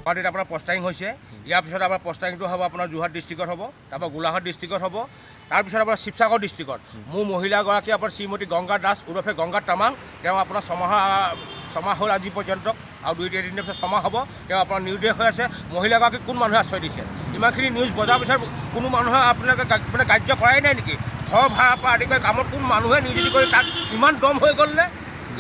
গুৱাহাটীত আপোনাৰ পষ্টাৰিং হৈছে। ইয়াৰ পিছত আপোনাৰ পষ্টাৰিংটো হ'ব আপোনাৰ যোৰহাট ডিষ্ট্ৰিক্টত হ'ব, তাৰপৰা গোলাঘাট ডিষ্ট্ৰিক্টত হ'ব, তাৰপিছত আপোনাৰ শিৱসাগৰ ডিষ্ট্ৰিক্টত। মোৰ মহিলাগৰাকী আপোনাৰ শ্ৰীমতী গংগা দাস ওৰফে গংগা তামাং, তেওঁ আপোনাৰ ছমাহ হ'ল আজি পৰ্যন্ত, আৰু 2-3 দিনৰ পিছত 6 মাহ হ'ব। তেওঁ আপোনাৰ নিৰুদ্দেশ হৈ আছে। মহিলাগৰাকীক কোন মানুহে আশ্ৰয় দিছে? ইমানখিনি নিউজ বজাৰ পিছত কোনো মানুহে আপোনালোকে মানে কাৰ্য কৰাই নাই নেকি? ঘৰ ভাড়াৰ পৰা আদি কৰি কামত কোন মানুহে নিয়োজিত কৰি তাত ইমান দম হৈ গ'ল নে?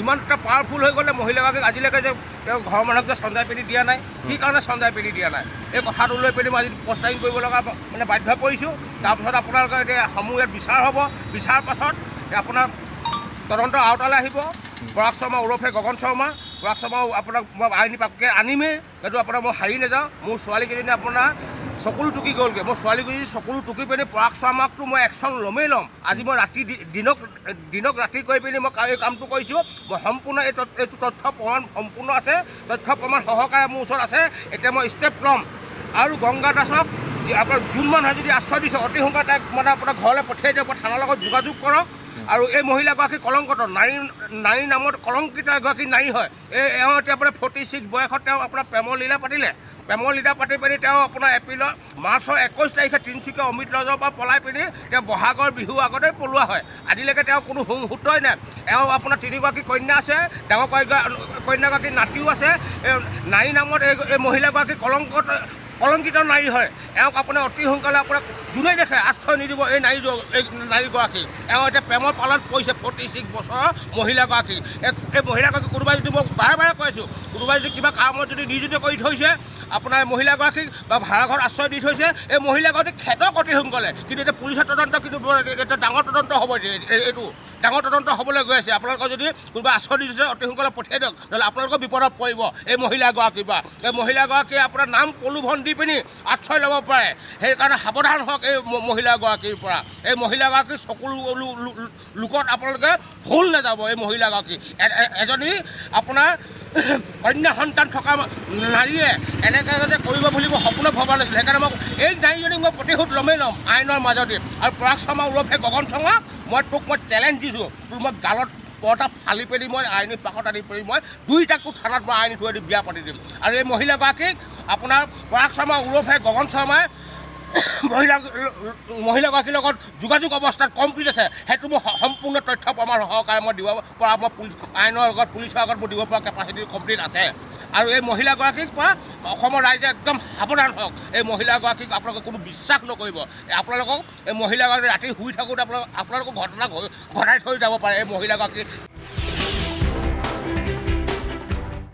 ইমান এটা পাৱাৰফুল হৈ গ'লে মহিলাগৰাকীক আজিলৈকে যে তেওঁ ঘৰৰ মানুহক যে চঞ্জাই পেলি দিয়া নাই, কি কাৰণে চঞ্জাই পেলি দিয়া নাই? এই কথাটো লৈ পেলি মই আজি পষ্টাৰিং কৰিব লগা মানে বাধ্য পৰিছোঁ। তাৰপিছত আপোনালোকৰ এতিয়া সমূহ ইয়াত বিচাৰ হ'ব। বিচাৰ পাছত আপোনাৰ তদন্তৰ আওতালৈ আহিব পৰাগ শৰ্মা ওৰফে গগন শৰ্মা। পৰাগ শৰ্মা আপোনাক মই আইনী পাককে আনিমেই, সেইটো আপোনাৰ মই হাৰি নাযাওঁ। মোৰ ছোৱালীকেইজনী আপোনাৰ চকুলো টুকি গ'লগৈ। মোৰ ছোৱালীকেইজনী চকুলো টুকি পিনি পৰাগ শৰ্মাকটো মই একশ্যন ল'মেই ল'ম। আজি মই দিনক ৰাতি কৰি পিনি মই এই কামটো কৰিছোঁ। মই সম্পূৰ্ণ এইটো তথ্য প্ৰমাণ সম্পূৰ্ণ আছে, তথ্য প্ৰমাণ সহকাৰে মোৰ ওচৰত আছে। এতিয়া মই ষ্টেপ ল'ম। আৰু গংগা দাসক আপোনাৰ যোন মানুহে যদি আশ্ৰয় দিছে অতি সোনকালে তাইক মানে আপোনাৰ ঘৰলৈ পঠিয়াই দিয়ক, থানাৰ লগত যোগাযোগ কৰক। আৰু এই মহিলাগৰাকী কলংকত নাৰী নামত কলংকিত এগৰাকী নাৰী হয়। এওঁ এতিয়া আপোনাৰ 46 বয়সত তেওঁ আপোনাৰ প্ৰেমৰ লীলা পাতিলে। প্ৰেমৰ লীলা পাতি পিনি তেওঁ আপোনাৰ মাৰ্চৰ 21 তাৰিখে তিনিচুকীয়া অমৃত লজৰ পৰা পলাই পিনি তেওঁ বহাগৰ বিহুৰ আগতে পলোৱা হয়। আজিলৈকে তেওঁ কোনো সূত্ৰই নাই। এওঁ আপোনাৰ 3গৰাকী কন্যা আছে, ডাঙৰ কন্যাগৰাকী নাতিও আছে। নাৰী নামত এই মহিলাগৰাকী কলংকিত নাৰী হয়। এওঁক আপোনাৰ অতি সোনকালে আপোনাক যোনে দেখে আশ্ৰয় নিদিব এই নাৰীগৰাকী। এওঁ এতিয়া প্ৰেমৰ পালত পৰিছে 46 বছৰৰ মহিলাগৰাকী। এই মহিলাগৰাকী কোনোবাই যদি মই বাৰে কৈ আছোঁ, কোনোবাই যদি কিবা কামত যদি নিয়োজিত কৰি থৈছে আপোনাৰ মহিলাগৰাকীক বা ভাড়াঘৰত আশ্ৰয় দি থৈছে, এই মহিলাগৰাকীক খেদক অতি সোনকালে। কিন্তু এতিয়া পুলিচৰ তদন্ত কিন্তু এটা ডাঙৰ তদন্ত হ'ব। এইটো ডাঙৰ তদন্ত হ'বলৈ গৈ আছে। আপোনালোকৰ যদি কোনোবা আশ্ৰয় দিছে অতি সোনকালে পঠিয়াই দিয়ক, নহ'লে আপোনালোকৰ বিপদত পৰিব এই মহিলাগৰাকীৰ পৰা। এই মহিলাগৰাকীয়ে আপোনাৰ নাম প্ৰলোভন দি পিনি আশ্ৰয় ল'ব পাৰে। সেইকাৰণে সাৱধান হওক এই মহিলাগৰাকীৰ পৰা। এই মহিলাগৰাকীৰ সকলো লোকত আপোনালোকে ভুল নাযাব। এই মহিলাগৰাকী এজনী আপোনাৰ কন্যা সন্তান থকা নাৰীয়ে এনেকৈ যে কৰিব বুলি মই সপোনত ভবা নাছিলোঁ। সেইকাৰণে মই এই নাৰীজনীক মই প্ৰতিশোধ ল'মেই ল'ম আইনৰ মাজতে। আৰু পৰাগ শৰ্মা ওৰফে গগন শৰ্মাক মই চেলেঞ্জ দিছোঁ। তোৰ মই গালত পৰ্দা ফালি পেলি মই আইনী পাকত আনি পেলি মই 2টাকো থানাত মই আইনী থৈ দি বিয়া পাতি দিম। আৰু এই মহিলাগৰাকীক আপোনাৰ পৰাগ শৰ্মা ওৰফে গগন শৰ্মাই মহিলাগৰাকীৰ লগত যোগাযোগ অৱস্থাত কমপ্লিট আছে। সেইটো মই সম্পূৰ্ণ তথ্য প্ৰমাণ সহকাৰে মই দিব পৰা মই আইনৰ আগত পুলিচৰ আগত মই দিব পৰা কেপাচিটি কমপ্লিট আছে। আৰু এই মহিলাগৰাকীক পৰা অসমৰ ৰাইজে একদম সাৱধান হওক। এই মহিলাগৰাকীক আপোনালোকে কোনো বিশ্বাস নকৰিব। আপোনালোকক এই মহিলাগৰাকী ৰাতি শুই থাকোঁতে আপোনালোকক ঘটনা ঘটাই থৈ যাব পাৰে। এই মহিলাগৰাকী